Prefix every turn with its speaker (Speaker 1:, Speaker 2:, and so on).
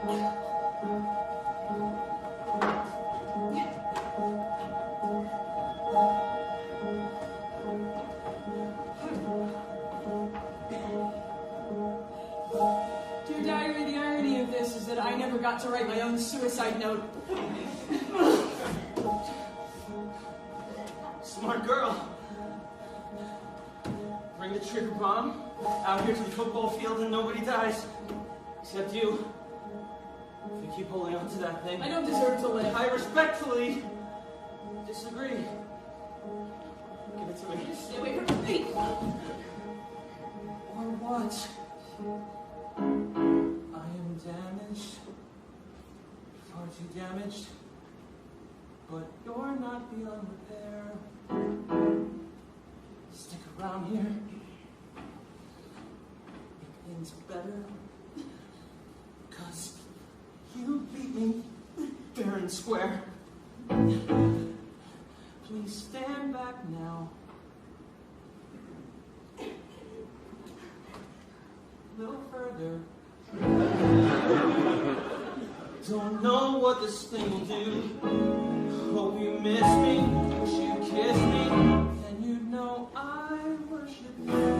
Speaker 1: Dear Diary, the irony of this is that I never got to write my own suicide note.
Speaker 2: Smart girl. Bring the trigger bomb out here to the football field and nobody dies. Except you. If you keep holding on to that thing.
Speaker 1: I don't deserve to live.
Speaker 2: I respectfully disagree. Give it to me.
Speaker 1: Stay away from me.
Speaker 2: Or what? I am damaged. Far too damaged. But you're not beyond repair. Stick around here. Make things better. 'Cause you beat me fair and square. Please stand back now. A little further. Don't know what this thing will do. Hope you miss me, wish you kissed me, and you know I worship you.